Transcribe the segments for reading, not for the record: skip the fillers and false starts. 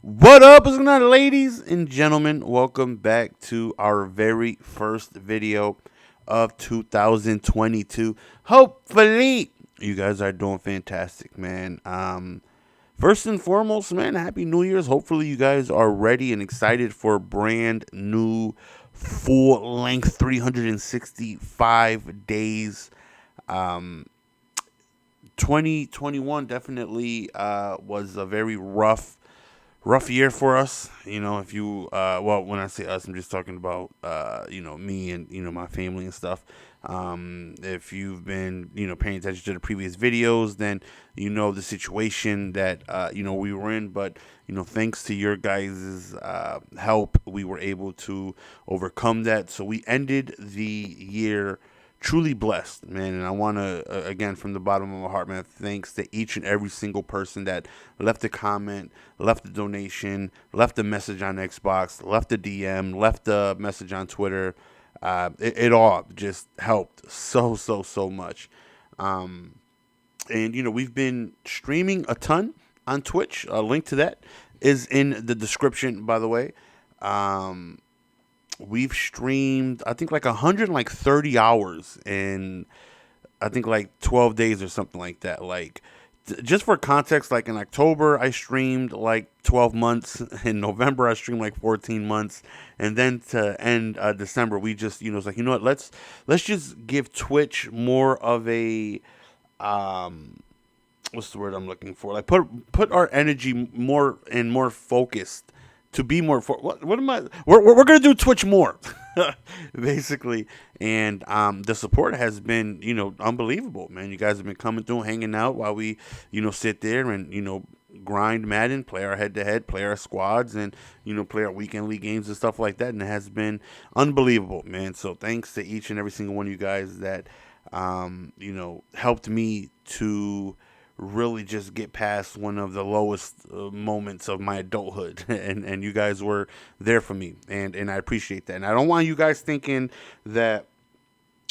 What up? What's going on, ladies and gentlemen? Welcome back to our very first video of 2022. Hopefully, you guys are doing fantastic, man. First and foremost, man, Happy New Year's. Hopefully, you guys are ready and excited for a brand new, full length 365 days. Um, 2021 definitely was a very rough year for us. If you well, when I say us, I'm just talking about me and my family and stuff. If you've been paying attention to the previous videos, then you know the situation that we were in. But thanks to your guys' help, we were able to overcome that. So we ended the year truly blessed, man. And I want to, again, from the bottom of my heart, man, thanks to each and every single person that left a comment, left a donation, left a message on Xbox, left a DM, left a message on Twitter. It all just helped so much. And we've been streaming a ton on Twitch. A link to that is in the description, by the way. Um, we've streamed, I think, like 130 hours in, I think, like 12 days or something like that. Like, just for context, like in October I streamed like 12 months. In November I streamed like 14 months, and then to end December, we just it's like, what, let's just give Twitch more of a um what's the word I'm looking for? Like, put our energy more focused, to be more what am I? We're gonna do Twitch more, basically. And the support has been unbelievable, man. You guys have been coming through, hanging out while we sit there and grind Madden, play our head to head, play our squads, and play our weekend league games and stuff like that. And it has been unbelievable, man. So thanks to each and every single one of you guys that helped me to really just get past one of the lowest moments of my adulthood. And you guys were there for me, and I appreciate that. And I don't want you guys thinking that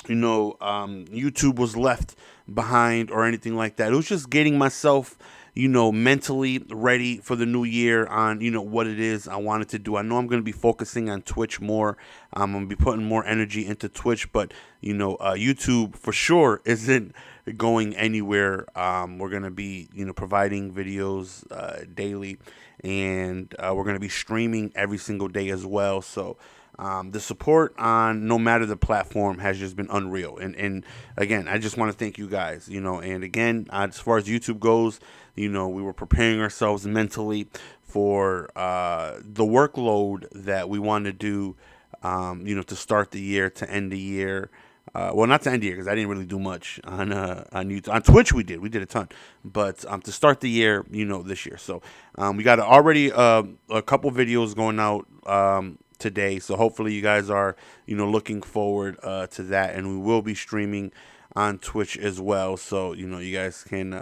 YouTube was left behind or anything like that. It was just getting myself mentally ready for the new year on what it is I wanted to do. I know I'm going to be focusing on Twitch more. I'm going to be putting more energy into Twitch, but YouTube for sure isn't going anywhere. We're going to be providing videos daily, and we're going to be streaming every single day as well. So the support on no matter the platform has just been unreal. And again, I just want to thank you guys, and again, as far as YouTube goes, we were preparing ourselves mentally for the workload that we want to do, to start the year, to end the year. Well, not to end the year, because I didn't really do much on YouTube. On Twitch, we did a ton, but to start the year, this year. So we got already a couple videos going out today. So hopefully you guys are looking forward to that, and we will be streaming on Twitch as well. So you guys can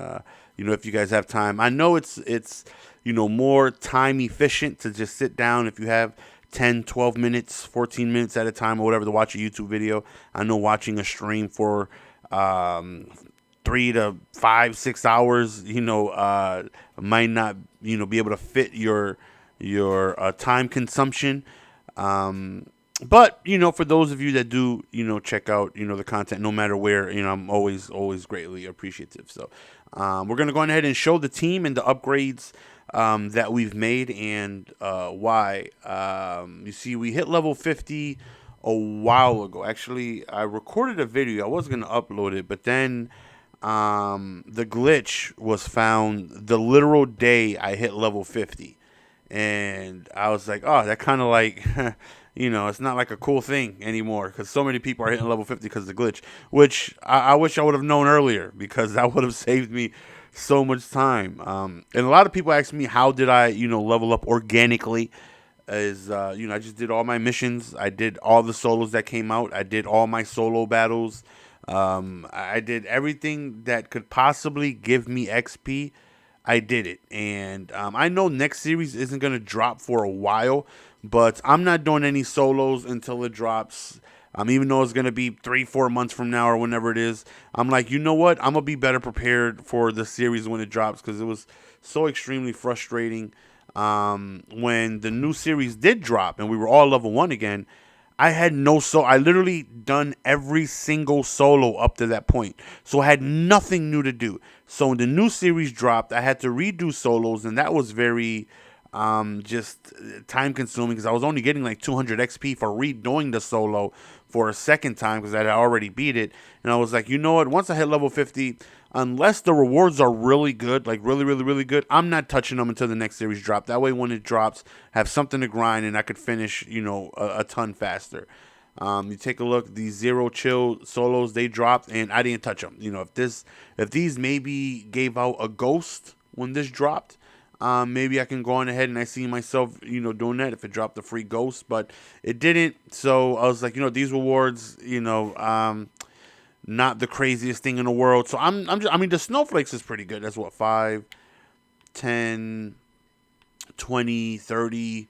if you guys have time. I know it's more time efficient to just sit down if you have 10, 12 minutes, 14 minutes at a time or whatever to watch a YouTube video. I know watching a stream for 3 to 5, 6 hours, might not, be able to fit your time consumption. But for those of you that do check out the content, no matter where, I'm always greatly appreciative. So we're gonna go ahead and show the team and the upgrades that we've made, and why. You see, we hit level 50 a while ago. Actually, I recorded a video. I was gonna upload it, but then the glitch was found the literal day I hit level 50. And I was like, oh, that kind of like, it's not like a cool thing anymore, because so many people are hitting level 50 because of the glitch, which I wish I would have known earlier, because that would have saved me so much time. And a lot of people ask me, how did I, level up organically? I just did all my missions. I did all the solos that came out. I did all my solo battles. I did everything that could possibly give me XP. I did it. And I know next series isn't going to drop for a while, but I'm not doing any solos until it drops. Even though it's going to be 3, 4 months from now or whenever it is, I'm like, you know what? I'm going to be better prepared for the series when it drops, because it was so extremely frustrating when the new series did drop and we were all level 1 again, I had no I literally done every single solo up to that point. So I had nothing new to do. So when the new series dropped, I had to redo solos, and that was very just time consuming because I was only getting like 200 XP for redoing the solo for a second time because I had already beat it. And I was like, you know what? Once I hit level 50, unless the rewards are really good, like really, really, really good, I'm not touching them until the next series drop. That way, when it drops, I have something to grind and I could finish, a ton faster. You take a look, these zero chill solos they dropped, and I didn't touch them. If these maybe gave out a ghost when this dropped, maybe I can go on ahead and I see myself, doing that if it dropped a free ghost, but it didn't. So I was like, these rewards, not the craziest thing in the world. So I mean, the snowflakes is pretty good. That's what, 5, 10, 20, 30,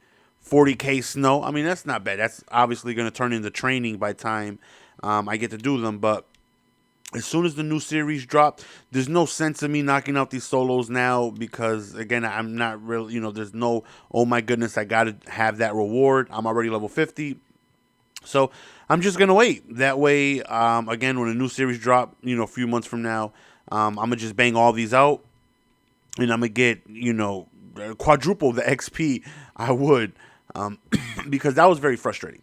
40K snow. I mean, that's not bad. That's obviously going to turn into training by time I get to do them. But as soon as the new series drop, there's no sense of me knocking out these solos now because, again, I'm not really, there's no, oh my goodness, I got to have that reward. I'm already level 50. So I'm just going to wait. That way, again, when a new series drop, a few months from now, I'm going to just bang all these out and I'm going to get, quadruple the XP I would because that was very frustrating.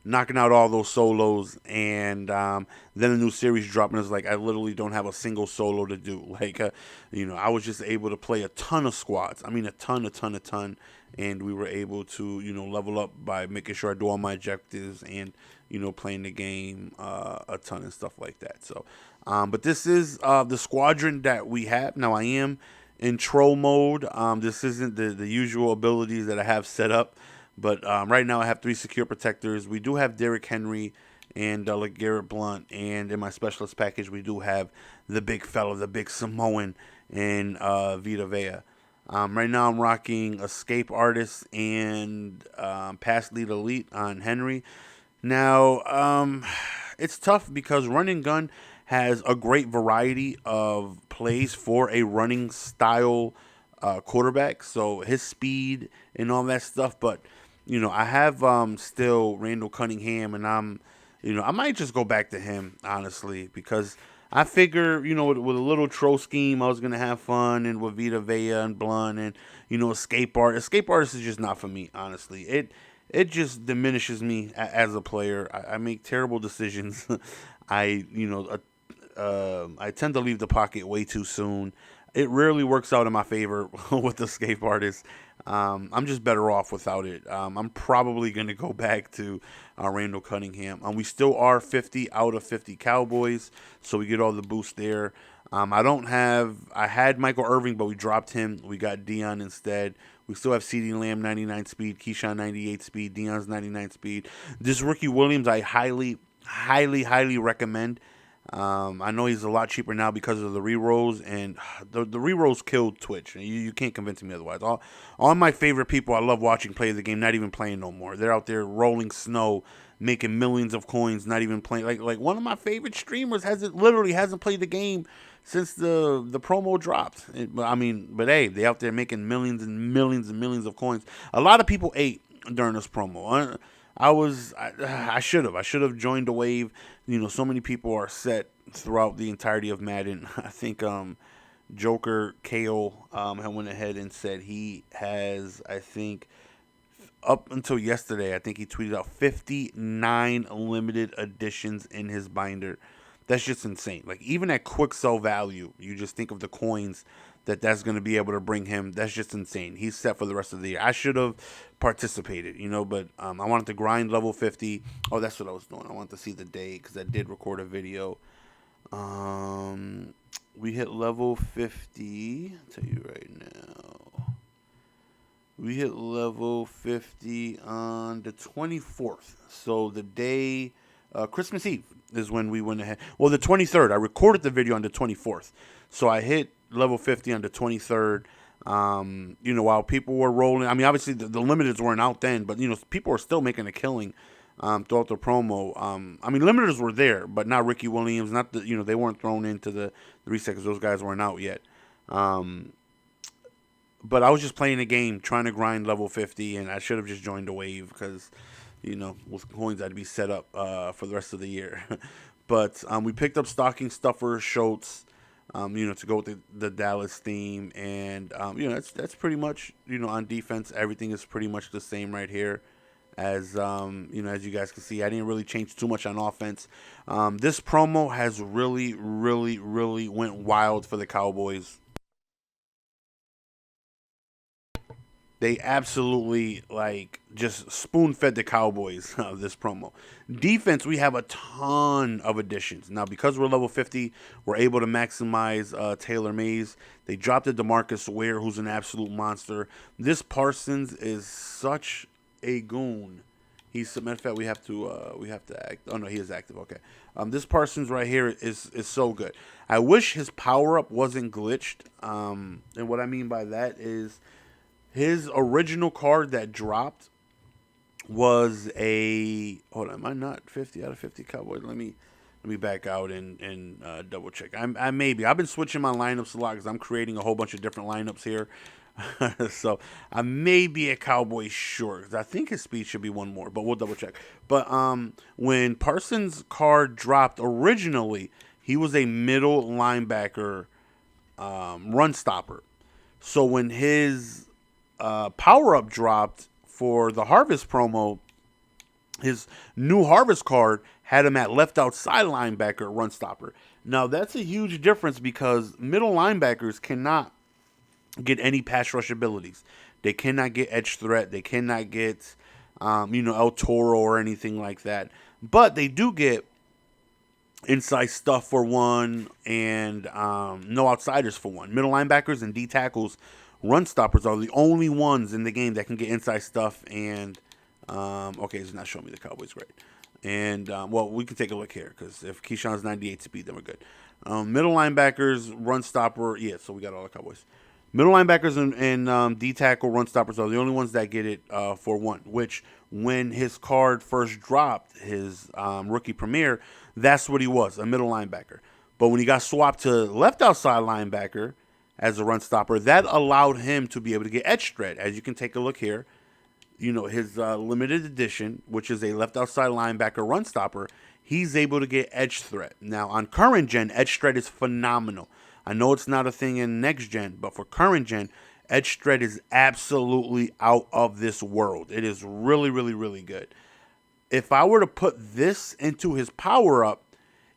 Knocking out all those solos, and then a new series dropping. It's like I literally don't have a single solo to do. Like, I was just able to play a ton of squads. I mean, a ton, and we were able to, level up by making sure I do all my objectives and, playing the game a ton and stuff like that. So, but this is the squadron that we have now. I am in troll mode. This isn't the usual abilities that I have set up. But right now I have 3 secure protectors. We do have Derrick Henry and LeGarrette Blount. And in my specialist package, we do have the big fella, the big Samoan, and Vita Vea. Right now I'm rocking Escape Artist and Pass Lead Elite on Henry. Now, it's tough because Run and Gun has a great variety of plays for a running style quarterback. So his speed and all that stuff. But I have still Randall Cunningham, and I might just go back to him, honestly, because I figure, with a little troll scheme, I was going to have fun, and with Vita Vea and Blunt and, Escape Artist. Escape Artist is just not for me, honestly. It just diminishes me as a player. I make terrible decisions. I, I tend to leave the pocket way too soon. It rarely works out in my favor with the Escape Artist. I'm just better off without it. I'm probably going to go back to Randall Cunningham. We still are 50 out of 50 Cowboys, so we get all the boosts there. I had Michael Irving, but we dropped him. We got Dion instead. We still have CeeDee Lamb 99 speed, Keyshawn 98 speed, Dion's 99 speed. This Ricky Williams I highly, highly, highly recommend. I know he's a lot cheaper now because of the rerolls, and the rerolls killed Twitch. You can't convince me otherwise. All my favorite people I love watching play the game, not even playing no more. They're out there rolling snow, making millions of coins, not even playing. Like one of my favorite streamers hasn't played the game since the promo dropped. But hey, they out there making millions and millions and millions of coins. A lot of people ate during this promo. I should have joined the wave. So many people are set throughout the entirety of Madden. I think Joker KO went ahead and said he has, I think, up until yesterday, I think he tweeted out 59 limited editions in his binder. That's just insane. Like, even at quick sell value, you just think of the coins that's going to be able to bring him. That's just insane. He's set for the rest of the year. I should have participated, but I wanted to grind level 50. Oh, that's what I was doing. I wanted to see the day because I did record a video. We hit level 50. I'll tell you right now. We hit level 50 on the 24th. So the day, Christmas Eve is when we went ahead. Well, the 23rd. I recorded the video on the 24th. So I hit level 50 on the 23rd. While people were rolling. I mean, obviously the limiteds weren't out then, but people were still making a killing throughout the promo. Limiteds were there, but not Ricky Williams. Not they weren't thrown into the reset because those guys weren't out yet. But I was just playing a game, trying to grind level 50, and I should have just joined the wave because, with coins I'd be set up for the rest of the year. But we picked up stocking stuffer Schultz, to go with the Dallas theme, and that's pretty much on defense. Everything is pretty much the same right here. As you guys can see, I didn't really change too much on offense. This promo has really, really, really went wild for the Cowboys. They absolutely just spoon fed the Cowboys this promo. Defense, we have a ton of additions now because we're level 50. We're able to maximize Taylor Mays. They dropped the Demarcus Ware, who's an absolute monster. This Parsons is such a goon. He's, a matter of fact, we have to act. Oh no, he is active. Okay, this Parsons right here is so good. I wish his power up wasn't glitched. And what I mean by that is his original card that dropped was a. Hold on, am I not 50 out of 50 Cowboys? Let me back out and double check. I may be. I've been switching my lineups a lot because I'm creating a whole bunch of different lineups here. So I may be a Cowboy short 'cause I think his speed should be one more, but we'll double check. But when Parsons' card dropped originally, he was a middle linebacker, run stopper. So when his power up dropped for the Harvest promo, his new Harvest card had him at left outside linebacker, run stopper. Now that's a huge difference because middle linebackers cannot get any pass rush abilities. They cannot get edge threat. They cannot get, El Toro or anything like that. But they do get inside stuff for one and no outsiders for one. Middle linebackers and D tackles, run stoppers are the only ones in the game that can get inside stuff. And okay, it's not showing me the Cowboys great. And well, we can take a look here because if Keyshawn's 98 speed, then we're good. Middle linebackers, run stopper, yeah. So we got all the Cowboys. Middle linebackers and D tackle run stoppers are the only ones that get it for one. Which, when his card first dropped, his rookie premiere, that's what he was, a middle linebacker. But when he got swapped to left outside linebacker as a run stopper, that allowed him to be able to get edge threat. As you can take a look here, his limited edition, which is a left outside linebacker run stopper, he's able to get edge threat. Now, on current gen, edge threat is phenomenal. I know it's not a thing in next gen, but for current gen, edge threat is absolutely out of this world. It is really, really, really good. If I were to put this into his power up,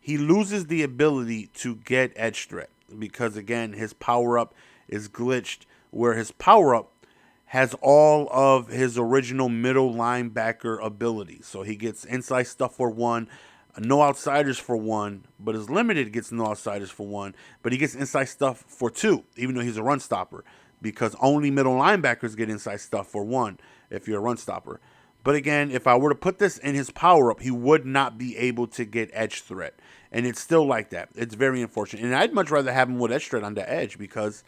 he loses the ability to get edge threat because, again, his power up is glitched, where his power up has all of his original middle linebacker abilities. So he gets inside stuff for one, no outsiders for one, but his limited gets no outsiders for one, but he gets inside stuff for two, even though he's a run stopper, because only middle linebackers get inside stuff for one if you're a run stopper. But again, if I were to put this in his power up, he would not be able to get edge threat. And it's still like that. It's very unfortunate. And I'd much rather have him with edge threat on the edge because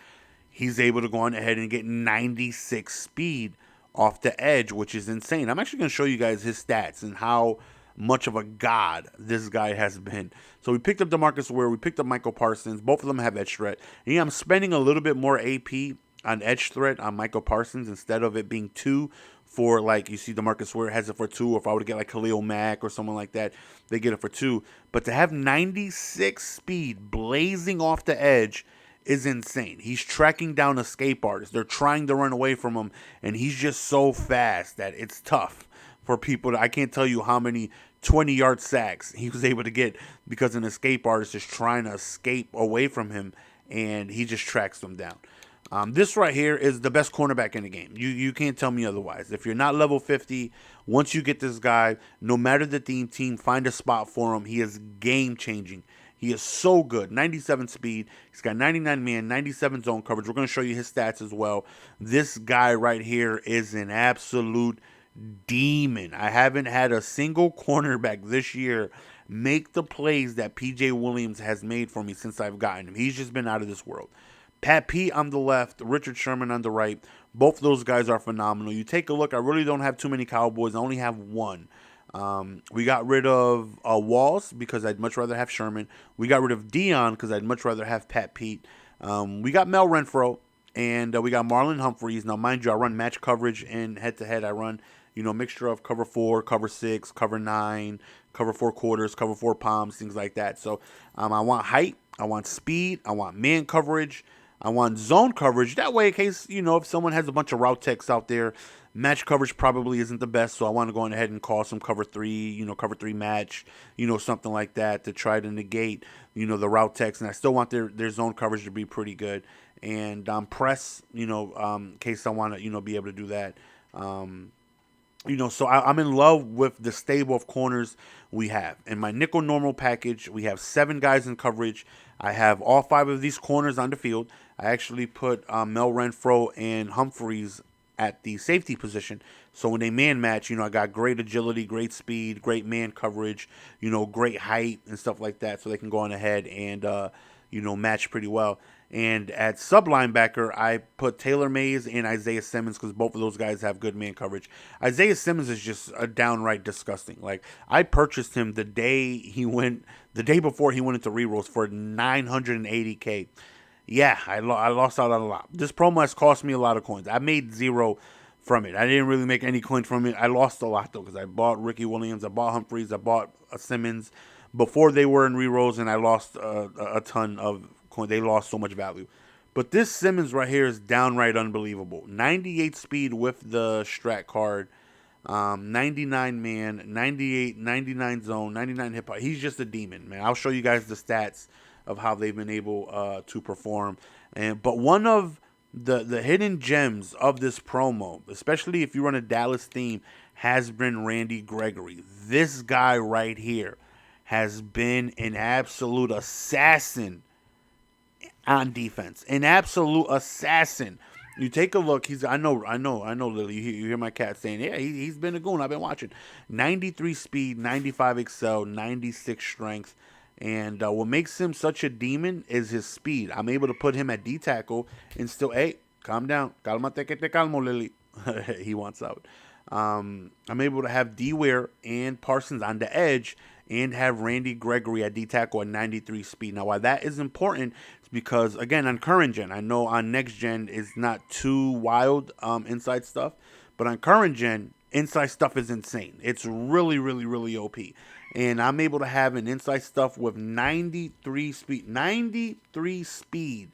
he's able to go on ahead and get 96 speed off the edge, which is insane. I'm actually going to show you guys his stats and how much of a god this guy has been. So we picked up DeMarcus Ware, we picked up Michael Parsons. Both of them have edge threat. And yeah, I'm spending a little bit more AP on edge threat on Michael Parsons instead of it being 2 for, like, you see DeMarcus Ware has it for 2, or if I were to get like Khalil Mack or someone like that, they get it for 2. But to have 96 speed blazing off the edge is insane. He's tracking down escape artists. They're trying to run away from him, and he's just so fast that it's tough for people I can't tell you how many 20-yard sacks he was able to get because an escape artist is trying to escape away from him, and he just tracks them down. This right here is the best cornerback in the game. You can't tell me otherwise. If you're not level 50, once you get this guy, no matter the team, find a spot for him. He is game-changing. He is so good. 97 speed. He's got 99 man, 97 zone coverage. We're going to show you his stats as well. This guy right here is an absolute demon. I haven't had a single cornerback this year make the plays that PJ Williams has made for me since I've gotten him. He's just been out of this world. Pat P on the left, Richard Sherman on the right. Both of those guys are phenomenal. You take a look. I really don't have too many Cowboys. I only have one. We got rid of Walls because I'd much rather have Sherman. We got rid of Dion because I'd much rather have Pat Pete. We got Mel Renfro, And we got Marlon Humphreys. Now, mind you, I run match coverage and head-to-head. I run, mixture of cover 4, cover 6, cover 9, cover 4 quarters, cover 4 palms, things like that. So I want height. I want speed. I want man coverage. I want zone coverage. That way, in case, if someone has a bunch of route techs out there, match coverage probably isn't the best. So I want to go ahead and call some cover 3, cover 3 match, something like that to try to negate, the route techs. And I still want their zone coverage to be pretty good. And press, in case I want to, be able to do that. So I'm in love with the stable of corners we have. In my nickel normal package, we have 7 guys in coverage. I have all 5 of these corners on the field. I actually put Mel Renfro and Humphreys at the safety position. So when they man match, I got great agility, great speed, great man coverage, great height and stuff like that. So they can go on ahead and, match pretty well. And at sub linebacker, I put Taylor Mays and Isaiah Simmons because both of those guys have good man coverage. Isaiah Simmons is just a downright disgusting. Like, I purchased him the day before he went into rerolls for $980K. Yeah, I lost out on a lot. This promo has cost me a lot of coins. I made 0 from it. I didn't really make any coins from it. I lost a lot though because I bought Ricky Williams, I bought Humphreys, I bought Simmons before they were in rerolls, and I lost a ton of coins. They lost so much value. But this Simmons right here is downright unbelievable. 98 speed with the strat card, 99 man, 98, 99 zone, 99 hip hop. He's just a demon, man. I'll show you guys the stats of how they've been able to perform. But one of the hidden gems of this promo, especially if you run a Dallas theme, has been Randy Gregory. This guy right here has been an absolute assassin on defense. An absolute assassin. You take a look. I know, Lily. You hear my cat saying, yeah, he's been a goon. I've been watching. 93 speed, 95 excel, 96 strength. And what makes him such a demon is his speed. I'm able to put him at D tackle and still, hey, calm down. Cálmate que te calmo, Lily. He wants out. I'm able to have D-Ware and Parsons on the edge and have Randy Gregory at D tackle at 93 speed. Now, why that is important is because, again, on current gen, I know on next gen is not too wild inside stuff, but on current gen, inside stuff is insane. It's really, really, really OP. And I'm able to have an inside stuff with 93 speed. 93 speed.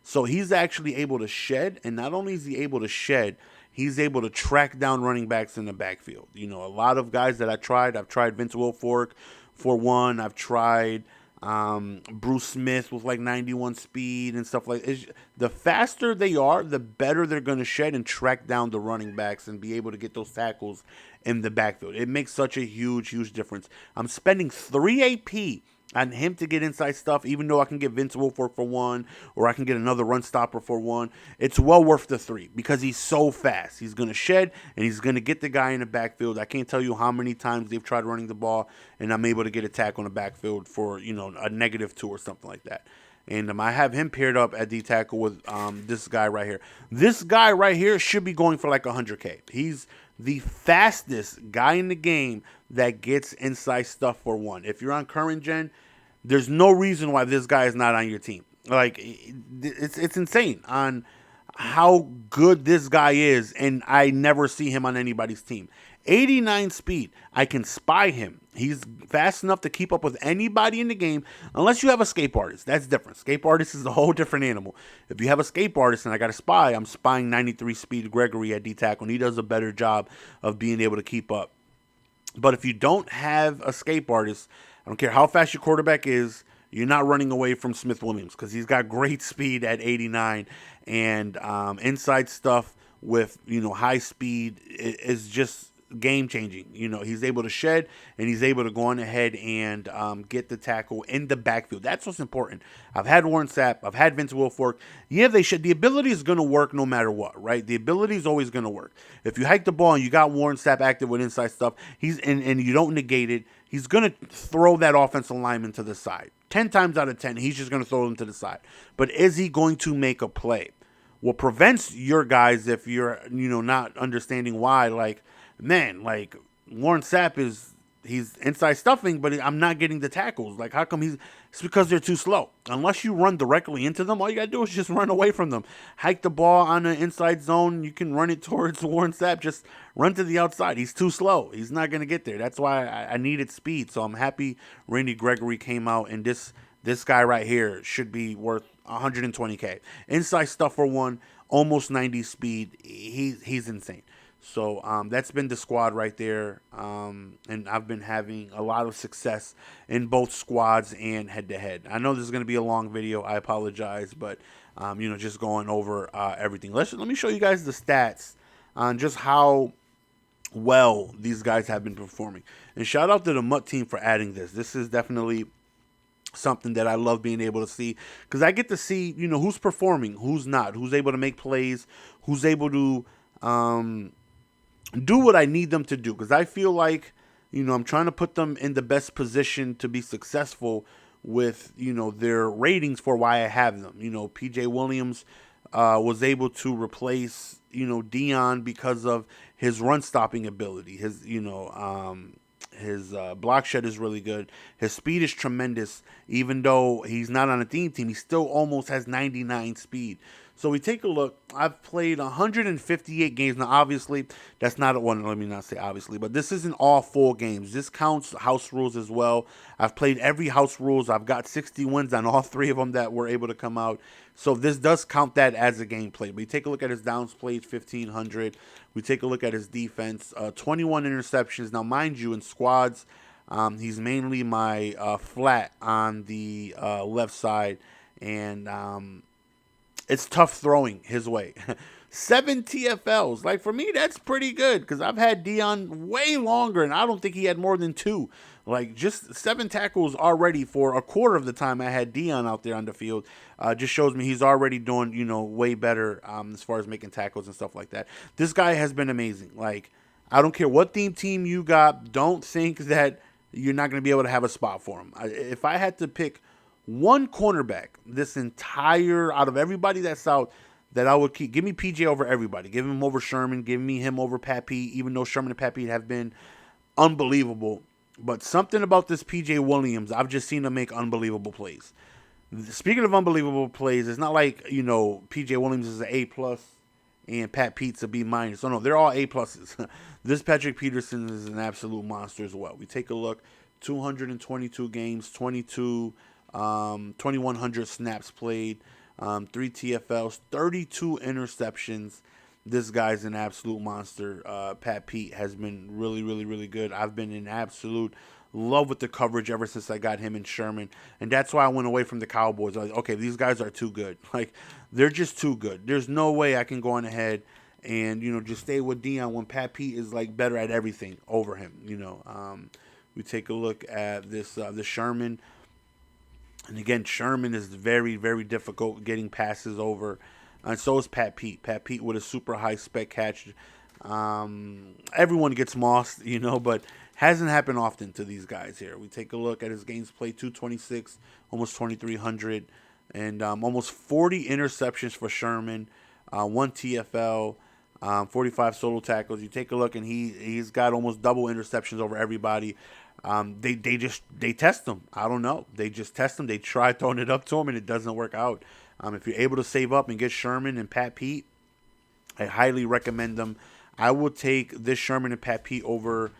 So he's actually able to shed, and not only is he able to shed, he's able to track down running backs in the backfield. A lot of guys that I've tried Vince Wilfork for one. I've tried Bruce Smith with like 91 speed and stuff like that. The faster they are, the better they're going to shed and track down the running backs and be able to get those tackles in the backfield. It makes such a huge, huge difference. I'm spending 3 AP on him to get inside stuff, even though I can get Vince Wilfork for 1, or I can get another run stopper for 1. It's well worth the 3 because he's so fast. He's going to shed, and he's going to get the guy in the backfield. I can't tell you how many times they've tried running the ball, and I'm able to get a tackle in the backfield for, a -2 or something like that. And I have him paired up at D tackle with this guy right here. This guy right here should be going for like 100K. He's the fastest guy in the game that gets inside stuff for 1. If you're on current gen, there's no reason why this guy is not on your team. Like, it's insane on how good this guy is, and I never see him on anybody's team. 89 speed. I can spy him. He's fast enough to keep up with anybody in the game, unless you have a escape artist. That's different. Escape artist is a whole different animal. If you have a escape artist and I got a spy, I'm spying 93 speed Gregory at D tackle, and he does a better job of being able to keep up. But if you don't have a escape artist, I don't care how fast your quarterback is, you're not running away from Smith Williams because he's got great speed at 89, and inside stuff with high speed is just game changing. He's able to shed, and he's able to go on ahead and get the tackle in the backfield. That's what's important. I've had Warren Sapp, I've had Vince Wilfork. Yeah, they should. The ability is going to work no matter what, right? The ability is always going to work. If you hike the ball and you got Warren Sapp active with inside stuff, and you don't negate it, he's going to throw that offensive lineman to the side. 10 times out of 10, he's just going to throw them to the side. But is he going to make a play? What prevents your guys, if you're not understanding why, like Warren Sapp is he's inside stuffing, but I'm not getting the tackles. Like, how come it's because they're too slow. Unless you run directly into them, all you got to do is just run away from them. Hike the ball on the inside zone. You can run it towards Warren Sapp. Just run to the outside. He's too slow. He's not going to get there. That's why I needed speed. So I'm happy Randy Gregory came out, and this guy right here should be worth 120K. Inside stuff for one, almost 90 speed. He's insane. So that's been the squad right there, and I've been having a lot of success in both squads and head-to-head. I know this is going to be a long video. I apologize, but just going over everything. Let me show you guys the stats on just how well these guys have been performing. And shout out to the Mutt team for adding this. This is definitely something that I love being able to see, because I get to see who's performing, who's not, who's able to make plays, who's able to do what I need them to do, because I feel like I'm trying to put them in the best position to be successful with their ratings for why I have them. PJ Williams was able to replace Dion because of his run stopping ability. His block shed is really good. His speed is tremendous. Even though he's not on a team, he still almost has 99 speed. So we take a look. I've played 158 games. Now, obviously, that's not a one. Let me not say obviously, but this isn't all full games. This counts house rules as well. I've played every house rules. I've got 60 wins on all 3 of them that were able to come out. So this does count that as a game played. We take a look at his downs played, 1,500. We take a look at his defense, 21 interceptions. Now, mind you, in squads, he's mainly my flat on the left side, and it's tough throwing his way. 7 TFLs. Like, for me, that's pretty good, because I've had Dion way longer, and I don't think he had more than 2. Like, just 7 tackles already for a quarter of the time I had Dion out there on the field just shows me he's already doing, way better as far as making tackles and stuff like that. This guy has been amazing. Like, I don't care what team you got. Don't think that you're not going to be able to have a spot for him. If I had to pick one cornerback this entire, out of everybody that's out, that I would keep, give me PJ over everybody. Give him over Sherman. Give me him over Pat Pete, even though Sherman and Pat Pete have been unbelievable. But something about this PJ Williams, I've just seen him make unbelievable plays. Speaking of unbelievable plays, it's not like, PJ Williams is an A+ and Pat Pete's a B-. So, no, they're all A+. This Patrick Peterson is an absolute monster as well. We take a look, 222 games, 2,100 snaps played, 3 TFLs, 32 interceptions. This guy's an absolute monster. Pat Pete has been really, really, really good. I've been in absolute love with the coverage ever since I got him in Sherman. And that's why I went away from the Cowboys. I was like, okay, these guys are too good. Like, they're just too good. There's no way I can go on ahead and, just stay with Dion when Pat Pete is, like, better at everything over him, We take a look at this Sherman. And again, Sherman is very, very difficult getting passes over. And so is Pat Pete. Pat Pete with a super high spec catch. Everyone gets mossed, but hasn't happened often to these guys here. We take a look at his games played, 226, almost 2,300, and almost 40 interceptions for Sherman, 1 TFL, 45 solo tackles. You take a look, and he's got almost double interceptions over everybody. They test him. I don't know. They just test him. They try throwing it up to him, and it doesn't work out. If you're able to save up and get Sherman and Pat Pete, I highly recommend them. I will take this Sherman and Pat Pete over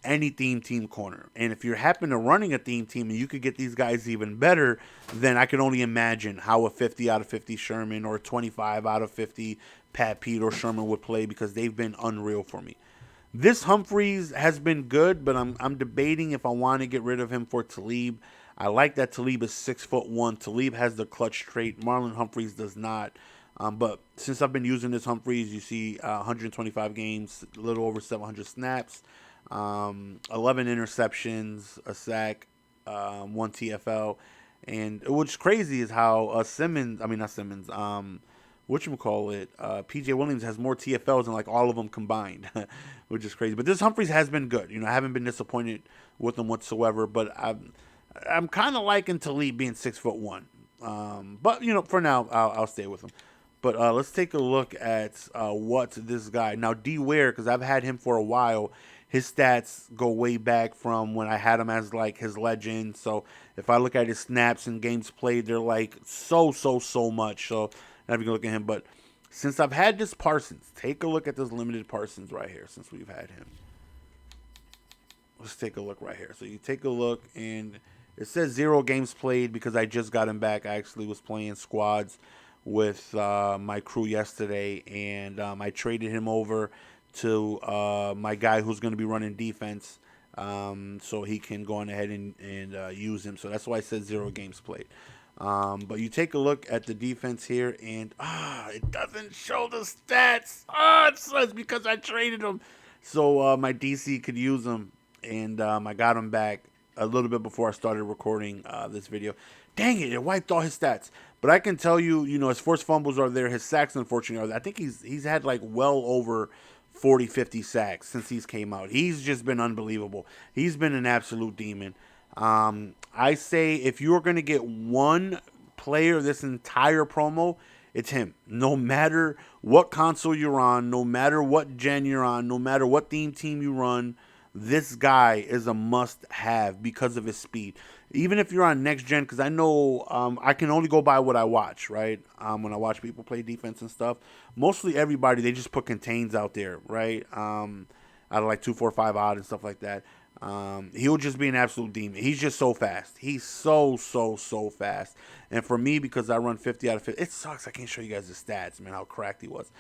any team corner. And if you're happen to running a team and you could get these guys even better, then I can only imagine how a 50 out of 50 Sherman or a 25 out of 50 Pat Pete or Sherman would play, because they've been unreal for me. This Humphreys has been good, but I'm debating if I want to get rid of him for Talib. I like that Talib is 6'1". Talib has the clutch trait. Marlon Humphreys does not. But since I've been using this Humphreys, you see 125 games, a little over 700 snaps, 11 interceptions, a sack, 1 TFL. And what's crazy is how PJ Williams has more TFLs than like all of them combined, which is crazy. But this Humphreys has been good. I haven't been disappointed with him whatsoever. But I'm kind of liking Talib being 6'1". But for now, I'll stay with him. But let's take a look at what this guy now. D Ware, because I've had him for a while. his stats go way back from when I had him as like his legend. So if I look at his snaps and games played, they're like so much. So I'm not even look at him. But since I've had this Parsons, take a look at this limited Parsons right here. Since we've had him, let's take a look right here. So you take a look, and it says 0 games played because I just got him back. I actually was playing squads with my crew yesterday, and I traded him over to my guy who's going to be running defense, so he can go on ahead and use him. So that's why I said 0 games played. But you take a look at the defense here, and it doesn't show the stats. It says because I traded him, so my DC could use him, and I got him back a little bit before I started recording this video. Dang it! It wiped all his stats. But I can tell you, his forced fumbles are there. His sacks, unfortunately, are there. I think he's had like well over 40, 50 sacks since he's came out. He's just been unbelievable. He's been an absolute demon. I say if you're going to get one player this entire promo, it's him. No matter what console you're on, no matter what gen you're on, no matter what team you run, this guy is a must-have because of his speed. Even if you're on next gen, because I know I can only go by what I watch, right? When I watch people play defense and stuff, mostly everybody, they just put contains out there, right? Out of like 2-4-5 odd and stuff like that. He'll just be an absolute demon. He's just so fast. He's so fast. And for me, because I run 50 out of 50, it sucks. I can't show you guys the stats, man, how cracked he was.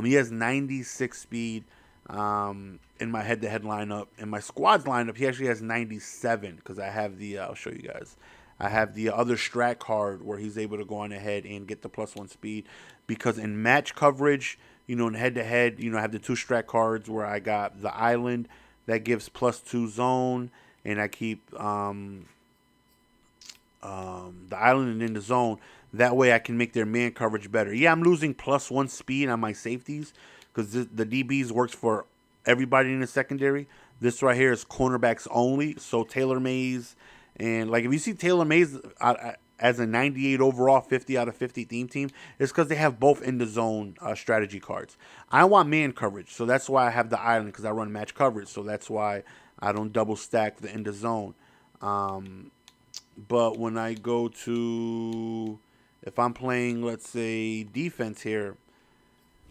He has 96 speed. In my head-to-head lineup. In my squad's lineup, he actually has 97 because I have the, I'll show you guys. I have the other strat card where he's able to go on ahead and get the +1 speed because in match coverage, in head-to-head, I have the 2 strat cards where I got the island that gives +2 zone, and I keep the island and in the zone. That way I can make their man coverage better. Yeah, I'm losing +1 speed on my safeties because the DBs works for everybody in the secondary. This right here is cornerbacks only. So Taylor Mays, and like if you see Taylor Mays as a 98 overall, 50 out of 50 team, it's because they have both in the zone strategy cards. I want man coverage, so that's why I have the island because I run match coverage. So that's why I don't double stack the in the zone. But when I go to, if I'm playing, let's say defense here,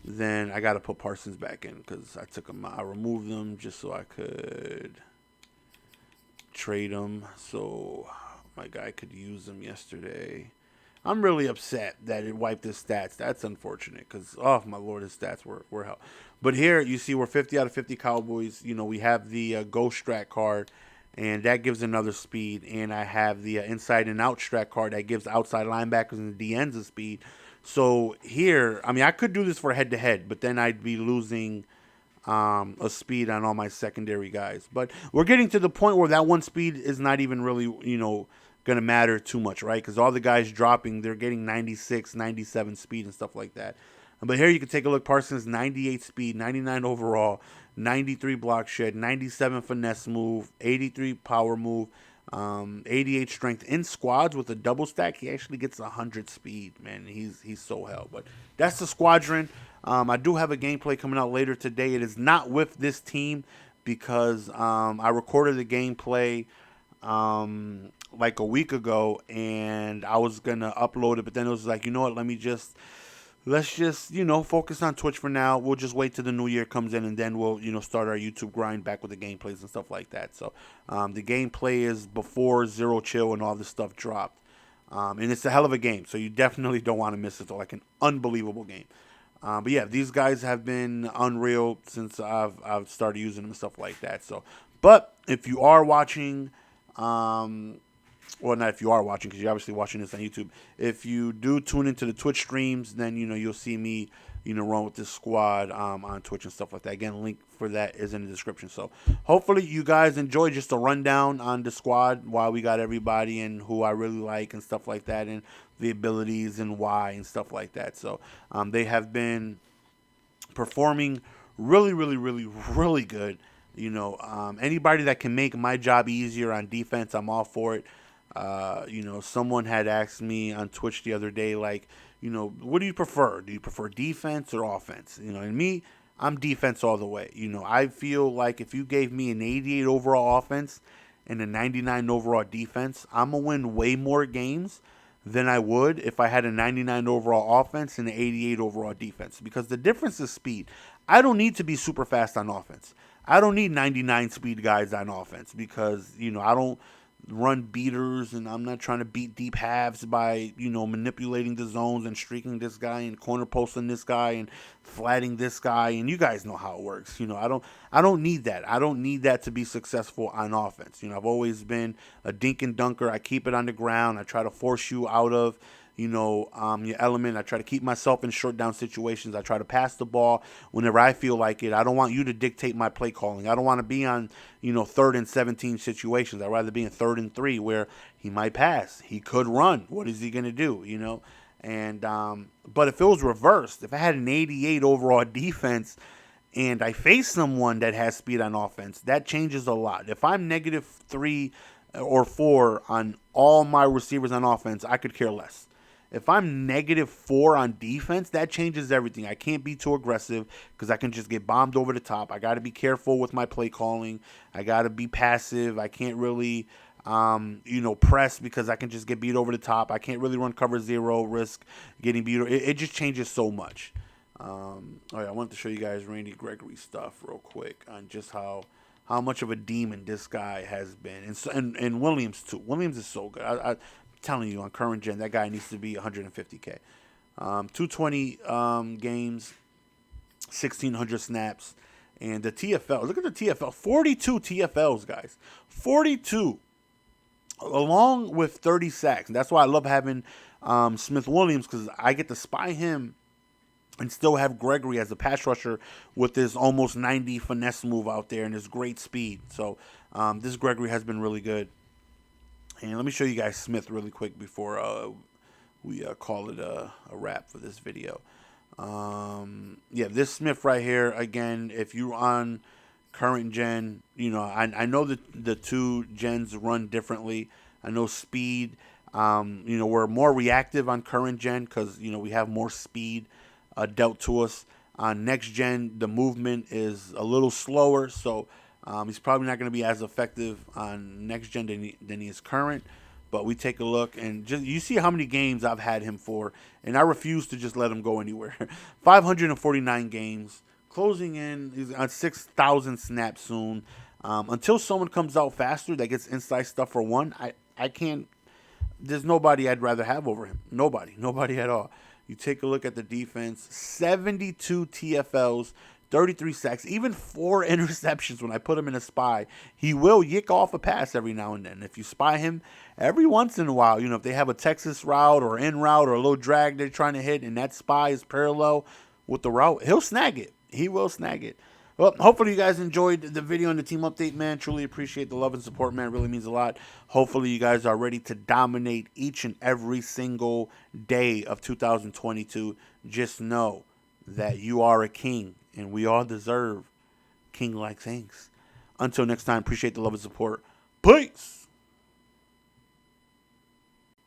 then I got to put Parsons back in because I took him. I removed them just so I could trade him so my guy could use them yesterday. I'm really upset that it wiped his stats. That's unfortunate because, oh, my Lord, his stats were hell. But here you see we're 50 out of 50 Cowboys. We have the Ghost Strat card, and that gives another speed. And I have the Inside and Out Strat card that gives outside linebackers and the DNs a speed. So here, I could do this for head-to-head, but then I'd be losing a speed on all my secondary guys. But we're getting to the point where that 1 speed is not even really, going to matter too much, right? Because all the guys dropping, they're getting 96, 97 speed and stuff like that. But here you can take a look. Parsons, 98 speed, 99 overall, 93 block shed, 97 finesse move, 83 power move, 88 strength in squads with a double stack. He actually gets 100 speed, man. He's so hell. But that's the squadron. I do have a gameplay coming out later today. It is not with this team because I recorded the gameplay like a week ago, and I was gonna upload it, but then it was like, you know what? Let's just focus on Twitch for now. We'll just wait till the new year comes in, and then we'll start our YouTube grind back with the gameplays and stuff like that. So the gameplay is before Zero Chill and all this stuff dropped, and it's a hell of a game. So you definitely don't want to miss it. It's like an unbelievable game. But yeah, these guys have been unreal since I've started using them and stuff like that. So, but if you are watching, well, not if you are watching, because you're obviously watching this on YouTube. If you do tune into the Twitch streams, then you'll see me run with this squad on Twitch and stuff like that. Again, link for that is in the description. So hopefully you guys enjoy just a rundown on the squad, why we got everybody and who I really like and stuff like that, and the abilities and why and stuff like that. So they have been performing really, really, really, really good. Anybody that can make my job easier on defense, I'm all for it. Someone had asked me on Twitch the other day, like, what do you prefer? Do you prefer defense or offense? And me, I'm defense all the way. I feel like if you gave me an 88 overall offense and a 99 overall defense, I'm going to win way more games than I would if I had a 99 overall offense and an 88 overall defense, because the difference is speed. I don't need to be super fast on offense. I don't need 99 speed guys on offense because, I don't run beaters, and I'm not trying to beat deep halves by, manipulating the zones and streaking this guy and corner posting this guy and flatting this guy, and you guys know how it works. I don't need that. I don't need that to be successful on offense. I've always been a dink and dunker. I keep it on the ground. I try to force you out of your element. I try to keep myself in short down situations. I try to pass the ball whenever I feel like it. I don't want you to dictate my play calling. I don't want to be on, 3rd and 17 situations. I'd rather be in 3rd and 3 where he might pass. He could run. What is he going to do, And, but if it was reversed, if I had an 88 overall defense and I face someone that has speed on offense, that changes a lot. If I'm -3 or 4 on all my receivers on offense, I could care less. If I'm -4 on defense, that changes everything. I can't be too aggressive because I can just get bombed over the top. I got to be careful with my play calling. I got to be passive. I can't really, press because I can just get beat over the top. I can't really run cover 0, risk getting beat. It just changes so much. All right, I wanted to show you guys Randy Gregory stuff real quick on just how much of a demon this guy has been, and Williams too. Williams is so good. I'm telling you, on current gen, that guy needs to be 150K. 220 games, 1,600 snaps, and the TFL. Look at the TFL. 42 TFLs, guys. 42, along with 30 sacks. And that's why I love having Smith Williams, because I get to spy him and still have Gregory as a pass rusher with this almost 90 finesse move out there and his great speed. So this Gregory has been really good. And let me show you guys Smith really quick before we call it a wrap for this video. Yeah, this Smith right here, again, if you're on current gen, I know that the two gens run differently. I know speed, we're more reactive on current gen because, we have more speed dealt to us. On next gen, the movement is a little slower, so he's probably not going to be as effective on next gen than he is current. But we take a look, and just you see how many games I've had him for, and I refuse to just let him go anywhere. 549 games, closing in. He's on 6,000 snaps soon. Until someone comes out faster that gets inside stuff for one, I can't. There's nobody I'd rather have over him. Nobody at all. You take a look at the defense, 72 TFLs, 33 sacks, even 4 interceptions when I put him in a spy. He will yick off a pass every now and then. If you spy him every once in a while, if they have a Texas route or in route or a little drag they're trying to hit and that spy is parallel with the route, he'll snag it. He will snag it. Well, hopefully you guys enjoyed the video and the team update, man. Truly appreciate the love and support, man. It really means a lot. Hopefully you guys are ready to dominate each and every single day of 2022. Just know that you are a king, and we all deserve king-like things. Until next time, appreciate the love and support. Peace!